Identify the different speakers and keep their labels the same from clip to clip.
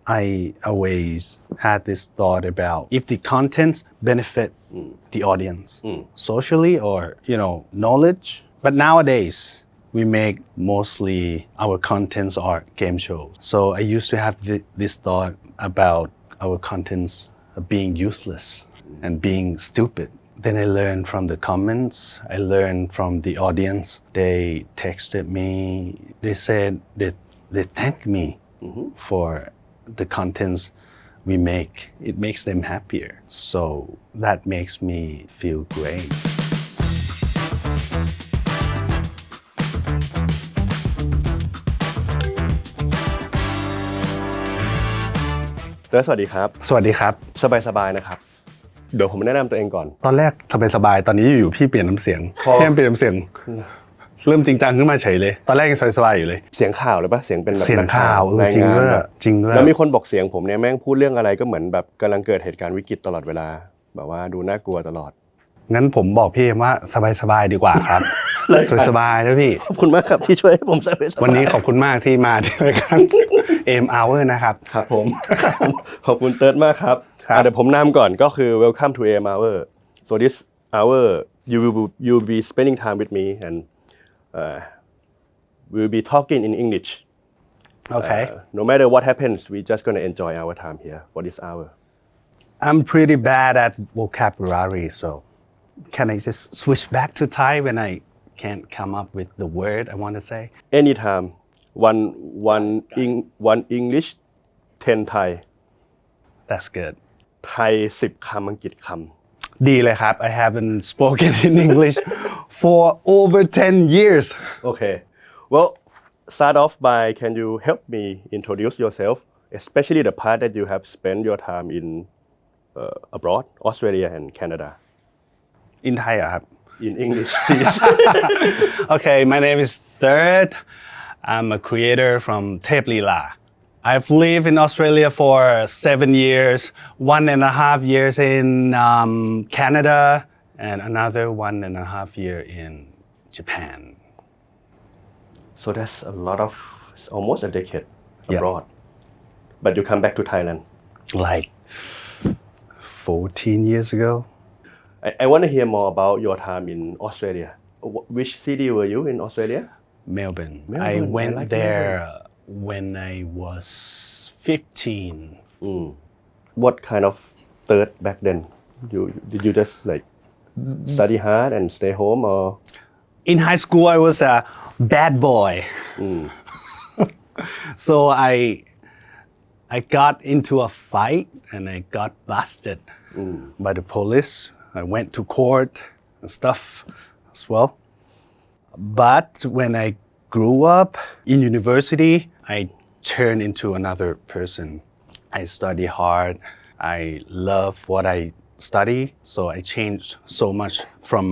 Speaker 1: I always had this thought about if the contents benefit the audience socially or, knowledge. But nowadays, we make mostly our contents are game shows. So I used to have this thought about our contents being useless and being stupid. Then I learned from the comments. I learned from the audience. They texted me. They said that they thanked me for the contents we make. It makes them happier. So that makes me feel great.
Speaker 2: สวัสดีครับ
Speaker 1: สวัสดีครับ
Speaker 2: สบายๆนะครับเดี๋ยวผมแนะนำตัวเองก่อน
Speaker 1: ตอนแรกสบายๆตอนนี้อยู่ๆพี่เปลี่ยนน้ำเสียงแค่เปลี่ยนน้ำเสียงเริ่มจริงจังขึ้นมาเฉยเลยตอนแรกยังสบายๆอยู่เลย
Speaker 2: เสียงข่าวเลยปะเสียงเป็นแบบ
Speaker 1: เสียงข่าวจริงด้วย
Speaker 2: แล้วมีคนบอกเสียงผมเนี่ยแม่งพูดเรื่องอะไรก็เหมือนแบบกำลังเกิดเหตุการณ์วิกฤตตลอดเวลาแบบว่าดูน่ากลัวตลอด
Speaker 1: งั้นผมบอกพี่ว่าสบายๆดีกว่าครับสบายๆนะพี่
Speaker 2: ขอบคุณมากครับที่ช่วยให้ผมสบาย
Speaker 1: วันนี้ขอบคุณมากที่มาที่รายการAM Hour นะครับ
Speaker 2: ครับผมขอบคุณเติร์ดมากครับเดี๋ยวผมนำก่อนก็คือ Welcome to AM Hour so this hour you will be spending time with me and we will be talking in English
Speaker 1: okay
Speaker 2: no matter what happens we just gonna enjoy our time here for this hour
Speaker 1: I'm pretty bad at vocabulary so can I just switch back to Thai when I can't come up with the word I want to say
Speaker 2: anytime one English 10 Thai
Speaker 1: that's good
Speaker 2: ไทย10คำอังกฤษค
Speaker 1: ำดีเลยครับ I haven't spoken in English for over 10 years
Speaker 2: okay well start off by can you help me introduce yourself especially the part that you have spent your time in abroad Australia and Canada
Speaker 1: in Thai เหรอครับ
Speaker 2: in English please
Speaker 1: okay my name is Third I'm a creator from เทพลีลาI've lived in Australia for 7 years, 1.5 years in Canada, and another 1.5 year in Japan.
Speaker 2: So that's a lot of, almost a decade abroad. But you come back to Thailand?
Speaker 1: Like 14 years ago.
Speaker 2: I want to hear more about your time in Australia. Which city were you in Australia?
Speaker 1: Melbourne. I went there.When I was 15.
Speaker 2: What kind of third back then? Did you just like study hard and stay home or?
Speaker 1: In high school, I was a bad boy. So I got into a fight and I got busted by the police. I went to court and stuff as well. But when I grew up in university, I turned into another person. I study hard. I love what I study. So I changed so much from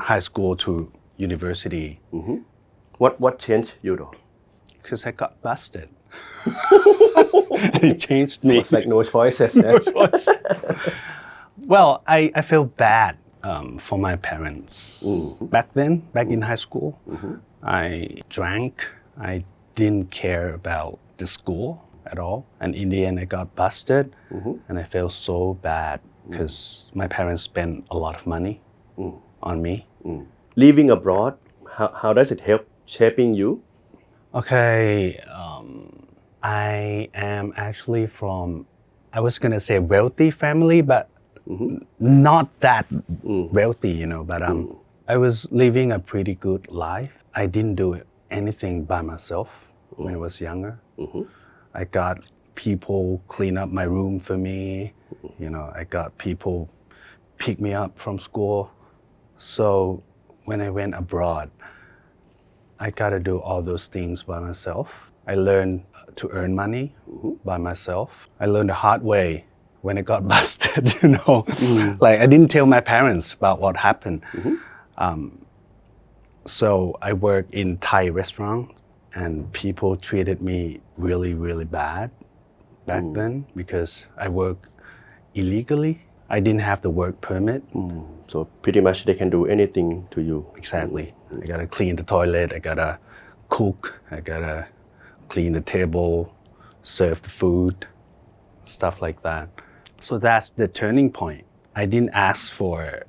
Speaker 1: high school to university.
Speaker 2: What changed you though?
Speaker 1: Because I got busted. It changed me.
Speaker 2: It's like no choices.
Speaker 1: No choice. Well, I feel bad for my parents. Back then, back in high school, I drank. I didn't care about the school at all. And in the end, I got busted. And I felt so bad because my parents spent a lot of money on me.
Speaker 2: Living abroad, how does it help shaping you?
Speaker 1: Okay, I am actually from, I was going to say wealthy family, but not that wealthy, but I was living a pretty good life. I didn't do anything by myself when I was younger. I got people clean up my room for me. I got people pick me up from school. So when I went abroad, I got to do all those things by myself. I learned to earn money by myself. I learned the hard way when I got busted, Like I didn't tell my parents about what happened. So I worked in Thai restaurant and people treated me really, really bad back then because I worked illegally. I didn't have the work permit.
Speaker 2: So pretty much they can do anything to you.
Speaker 1: Exactly. I gotta clean the toilet. I gotta cook. I gotta clean the table, serve the food. stuff like that. So that's the turning point. I didn't ask for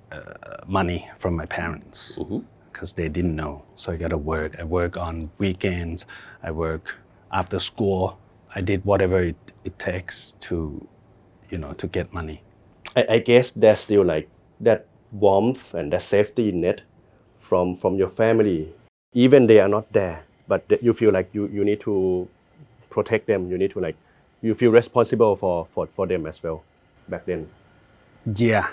Speaker 1: money from my parents because they didn't know. So I got to work. I work on weekends. I work after school. I did whatever it takes to, to get money.
Speaker 2: I guess there's still like that warmth and that safety net from your family. Even they are not there, but you feel like you need to protect them. You need to like, you feel responsible for them as well back then.
Speaker 1: Yeah,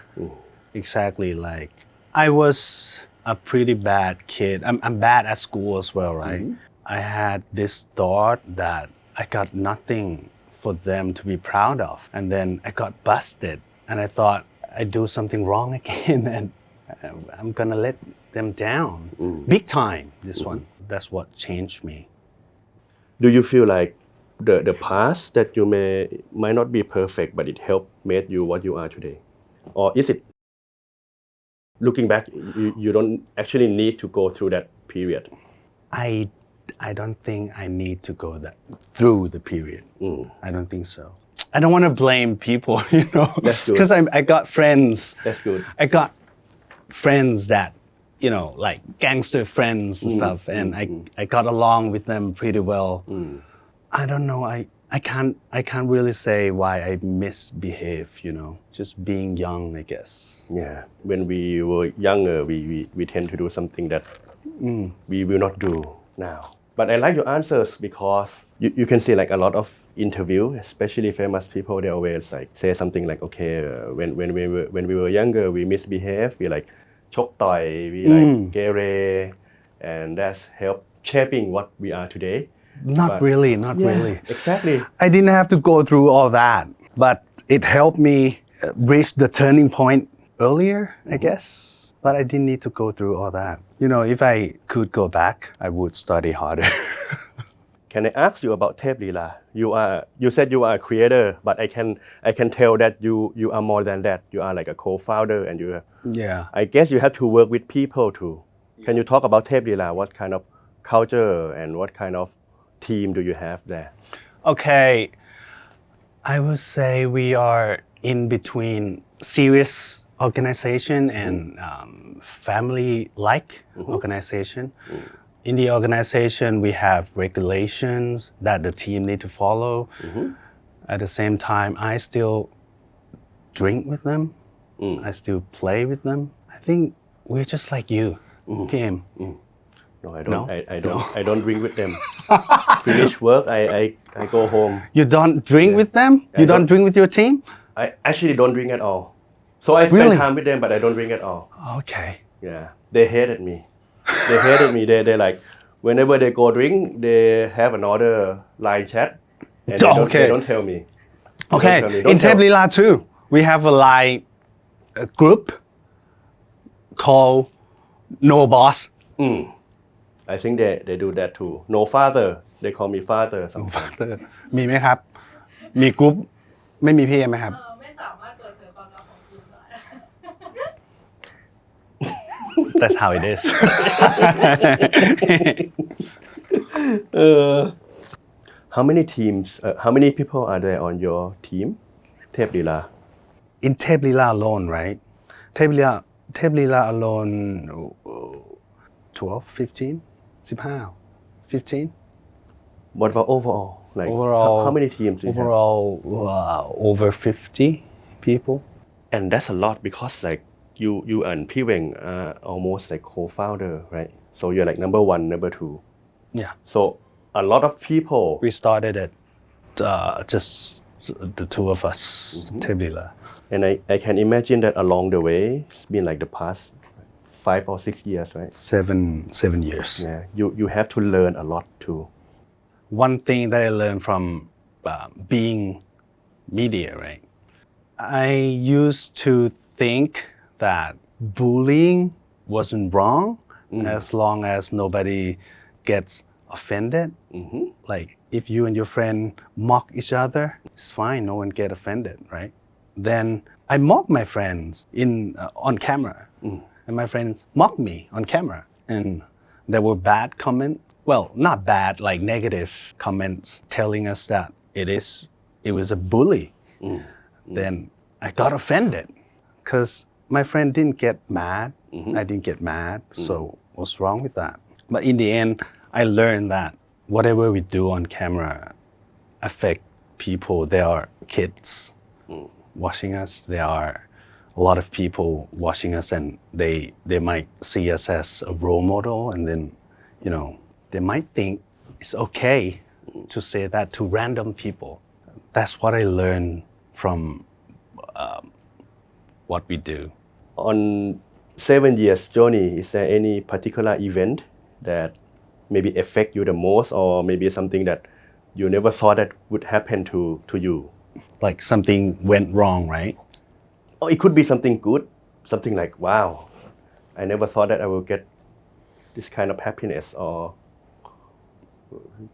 Speaker 1: exactly. Like I was a pretty bad kid. I'm bad at school as well, right? I had this thought that I got nothing for them to be proud of. And then I got busted and I thought I do something wrong again and I'm gonna let them down. Big time, this one. That's what changed me.
Speaker 2: Do you feel like the past that you might not be perfect, but it helped made you what you are today? Or is it, looking back, you don't actually need to go through that period?
Speaker 1: I don't think I need to go through the period. I don't think so. I don't want to blame people,
Speaker 2: That's good.
Speaker 1: Because I got friends.
Speaker 2: That's good.
Speaker 1: I got friends that, like gangster friends and stuff, and I got along with them pretty well. I don't know. I can't really say why I misbehave, just being young, I guess.
Speaker 2: Yeah. When we were younger, we tend to do something that we will not do now. But I like your answers because you can see like a lot of interview, especially famous people, they always like say something like, okay, when we were younger, we misbehave, we like chok toy, we like gere, and that's helped shaping what we are today.
Speaker 1: Not really.
Speaker 2: Exactly.
Speaker 1: I didn't have to go through all that, but it helped me reach the turning point earlier, I guess. But I didn't need to go through all that. If I could go back, I would study harder.
Speaker 2: Can I ask you about Thep Lila? You said you are a creator, but I can tell that you are more than that. You are like a co-founder, and
Speaker 1: Yeah.
Speaker 2: I guess you have to work with people too. Can you talk about Thep Lila? What kind of culture and what kind of team do you have there?
Speaker 1: Okay. I would say we are in between serious organization and family-like organization. In the organization, we have regulations that the team need to follow. At the same time, I still drink with them. I still play with them. I think we're just like you, Kim.
Speaker 2: No, I don't. I don't drink with them. Finish work, I go home.
Speaker 1: You don't drink with them? You don't drink with your team?
Speaker 2: I actually don't drink at all. So I spend time with them, but I don't drink at all.
Speaker 1: Okay.
Speaker 2: Yeah, they hated me. They hated me. They like whenever they go drink, they have another line chat, and they don't tell me.
Speaker 1: Okay. In Thep Lila too, we have a line group called No Boss.
Speaker 2: I think they do that too. No father. They call me father.
Speaker 1: Father มีไหมครับ มีกรุ๊ปไม่มีพี่ไหมครับ
Speaker 3: ไม่สามารถเปิดเผยความลับของคุณได้
Speaker 1: That's how it is.
Speaker 2: How many teams? How many people are there on your team? Thep Lila.
Speaker 1: In Thep Lila alone, right? Thep Lila alone 12, 15, 15, 15.
Speaker 2: What about overall? Like
Speaker 1: Overall,
Speaker 2: how many teams do you have?
Speaker 1: Overall, over 50 people.
Speaker 2: And that's a lot because like you and Pi Weng are almost like co-founder, right? So you're like number one, number two.
Speaker 1: Yeah.
Speaker 2: So a lot of people.
Speaker 1: We started it just the two of us, Thep Lila.
Speaker 2: And I can imagine that along the way, it's been like the past 5 or 6 years, right?
Speaker 1: 7 years.
Speaker 2: Yeah. You have to learn a lot too.
Speaker 1: One thing that I learned from being media, right? I used to think that bullying wasn't wrong as long as nobody gets offended. Like if you and your friend mock each other, it's fine, no one get offended, right? Then I mock my friends on camera, and my friends mock me on camera, and there were bad comments. Well, not bad, like negative comments telling us that it was a bully. then I got offended because my friend didn't get mad. I didn't get mad. So what's wrong with that? But in the end, I learned that whatever we do on camera affect people. There are kids watching us. There are a lot of people watching us, and they might see us as a role model, and then they might think it's okay to say that to random people. That's what I learned from what we do.
Speaker 2: On 7 years journey, is there any particular event that maybe affect you the most, or maybe something that you never thought that would happen to you?
Speaker 1: Like something went wrong, right?
Speaker 2: Or it could be something good, something like, wow, I never thought that I will get this kind of happiness, or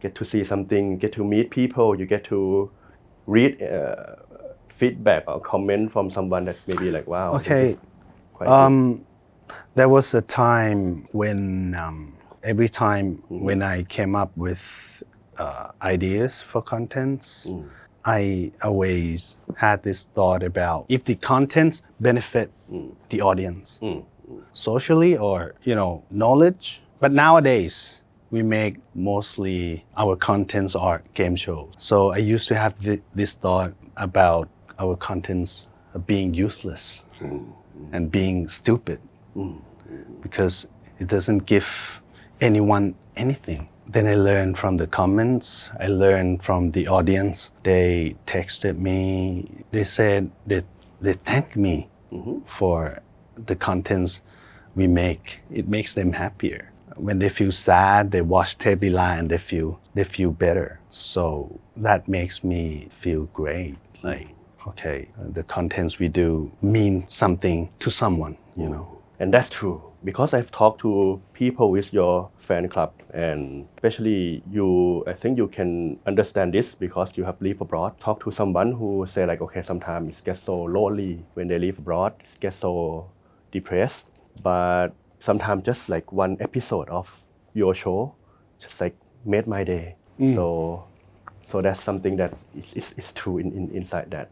Speaker 2: get to see something, get to meet people, you get to read feedback or comment from someone that maybe like, wow, this
Speaker 1: Okay.
Speaker 2: is quite good.
Speaker 1: There was a time when every time when I came up with ideas for contents, I always had this thought about if the contents benefit the audience socially or knowledge. But nowadays we make mostly our contents are game shows. So I used to have this thought about our contents being useless and being stupid because it doesn't give anyone anything. Then I learned from the comments, I learned from the audience. They texted me, they said they thank me for the contents we make. It makes them happier. When they feel sad, they watch Tebila and they feel better. So that makes me feel great. Like, okay, the contents we do mean something to someone,
Speaker 2: And that's true because I've talked to people with your fan club, and especially you, I think you can understand this because you have lived abroad. Talk to someone who say like, okay, sometimes it gets so lonely when they live abroad, it gets so depressed. But sometimes just like one episode of your show just like made my day. So that's something that is true inside that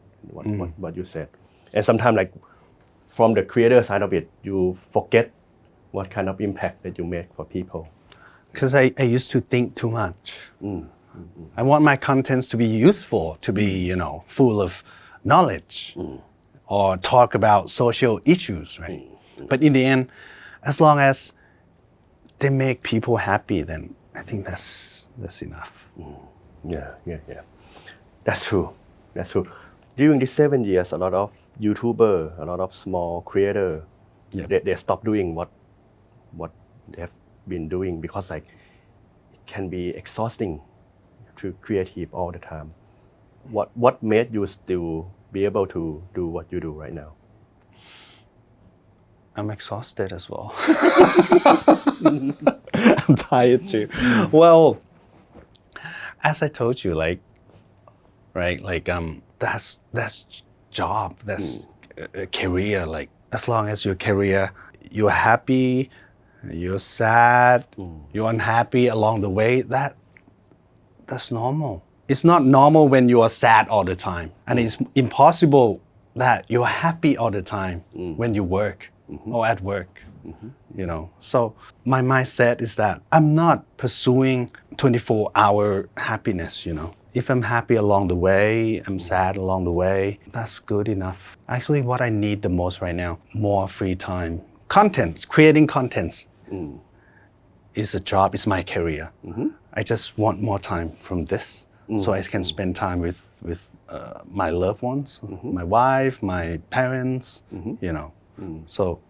Speaker 2: what you said. And sometimes like from the creator side of it, you forget what kind of impact that you make for people.
Speaker 1: Because I used to think too much. I want my contents to be useful, to be, full of knowledge or talk about social issues, right? But in the end, as long as they make people happy, then I think that's enough.
Speaker 2: Yeah. That's true. During these 7 years, a lot of YouTuber, a lot of small creator, they stop doing what they have been doing because like it can be exhausting to creative all the time. What made you still be able to do what you do right now?
Speaker 1: I'm exhausted as well. I'm tired too. Well, as I told you, that's job, that's a career. Like as long as your career, you're happy, you're sad, you're unhappy along the way. That's normal. It's not normal when you are sad all the time, and it's impossible that you're happy all the time when you work or at work. So my mindset is that I'm not pursuing 24-hour happiness. If I'm happy along the way, I'm sad along the way, that's good enough. Actually, what I need the most right now, more free time. Contents, creating contents is a job, is my career. I just want more time from this so I can spend time with my loved ones, my wife, my parents, So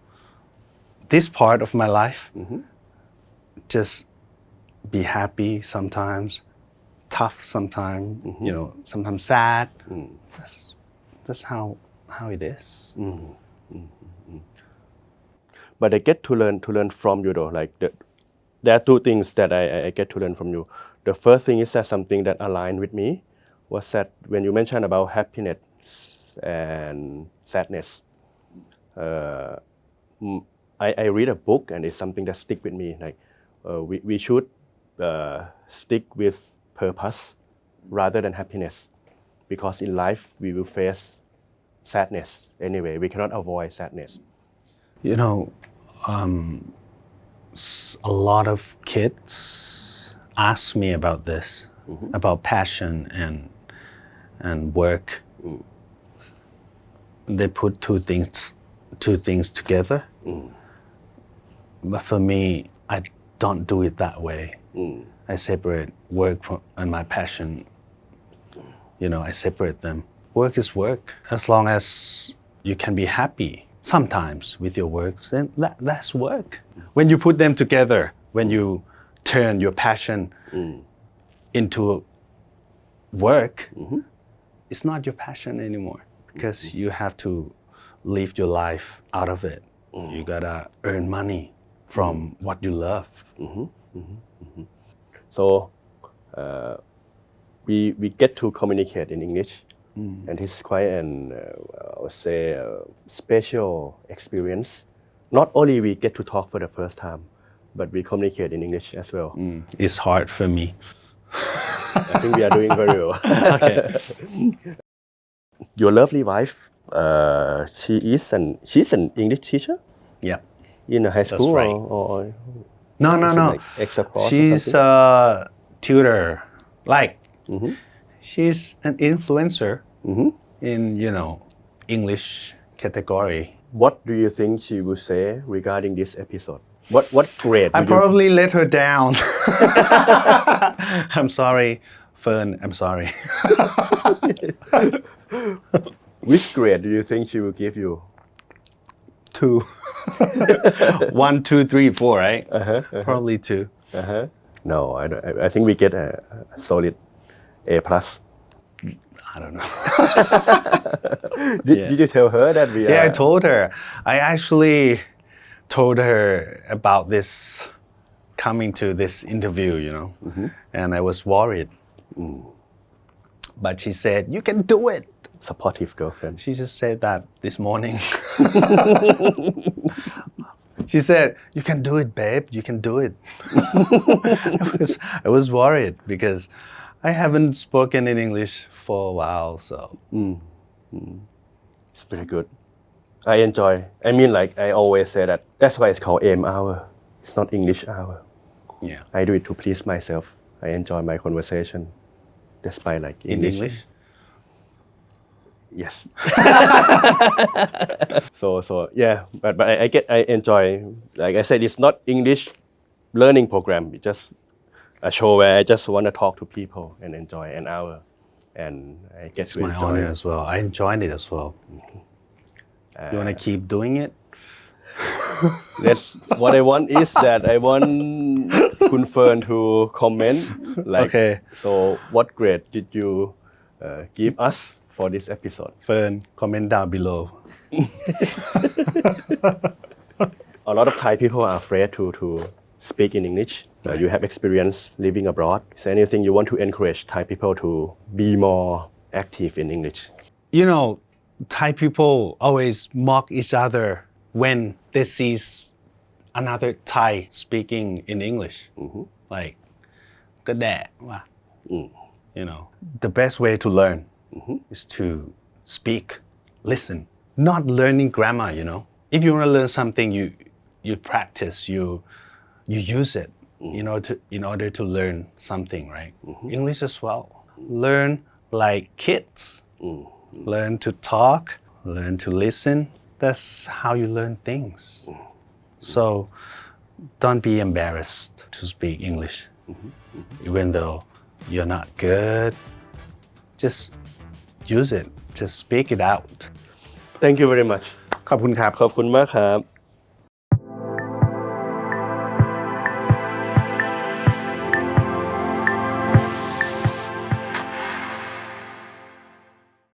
Speaker 1: this part of my life, just be happy sometimes, tough sometimes, sometimes sad. That's how it is.
Speaker 2: But I get to learn from you though. Like there are two things that I get to learn from you. The first thing is that something that aligned with me was that when you mentioned about happiness and sadness, I read a book and it's something that stick with me. Like we should stick with purpose rather than happiness, because in life we will face sadness anyway. We cannot avoid sadness.
Speaker 1: You know, a lot of kids ask me about this, about passion and work. They put two things together. But for me, I don't do it that way. I separate work from and my passion. You know, I separate them. Work is work. As long as you can be happy sometimes with your work, then that's work. When you put them together, when you turn your passion into work, it's not your passion anymore because you have to live your life out of it. You gotta earn money from what you love.
Speaker 2: So we get to communicate in English, and it's quite an I would say special experience. Not only we get to talk for the first time, but we communicate in English as well.
Speaker 1: It's hard for me.
Speaker 2: I think we are doing very well.
Speaker 1: Okay.
Speaker 2: Your lovely wife, she's an English teacher
Speaker 1: Yeah.
Speaker 2: in a high school
Speaker 1: right.
Speaker 2: or
Speaker 1: No.
Speaker 2: like extra course or
Speaker 1: She's
Speaker 2: something?
Speaker 1: a tutor. Like, she's an influencer in, English category.
Speaker 2: What do you think she will say regarding this episode? What grade?
Speaker 1: I probably let her down. I'm sorry, Fern. I'm sorry.
Speaker 2: Which grade do you think she will give you?
Speaker 1: 2. 1, 2, 3, 4, right? Probably 2.
Speaker 2: No, I think we get a solid A plus.
Speaker 1: I don't know.
Speaker 2: Did you tell her that we are?
Speaker 1: Yeah, I told her. I actually told her about this coming to this interview, and I was worried. But she said, "You can do it."
Speaker 2: Supportive girlfriend.
Speaker 1: She just said that this morning. She said, "You can do it, babe. You can do it." I was worried because I haven't spoken in English for a while, so.
Speaker 2: It's very good. I enjoy. I mean, like I always say that. That's why it's called AM hour. It's not English hour.
Speaker 1: Yeah.
Speaker 2: I do it to please myself. I enjoy my conversation, despite like
Speaker 1: In English?
Speaker 2: Yes. so yeah, but I enjoy. Like I said, it's not English learning program. It's just a show where I just want to talk to people and enjoy an hour, and I get
Speaker 1: It's
Speaker 2: to
Speaker 1: my
Speaker 2: enjoy.
Speaker 1: honor as well. I enjoyed it as well. You want to keep doing it?
Speaker 2: That's what I want is that I want Kun Fern to comment. Like,
Speaker 1: Okay.
Speaker 2: So what grade did you give us for this episode?
Speaker 1: Fern, comment down below.
Speaker 2: A lot of Thai people are afraid to speak in English. You have experience living abroad. Is there anything you want to encourage Thai people to be more active in English?
Speaker 1: Thai people always mock each other when they see another Thai speaking in English. Like, ก็แดะว่ะ The best way to learn is to speak, listen, not learning grammar, If you want to learn something, you practice, you use it in order to learn something, right? English as well. Learn like kids. Learn to talk, learn to listen. That's how you learn things. So don't be embarrassed to speak English. Even though you're not good, just use it. Just speak it out.
Speaker 2: Thank you very much.
Speaker 1: ขอบคุณครับ
Speaker 2: ขอบคุณมากครับ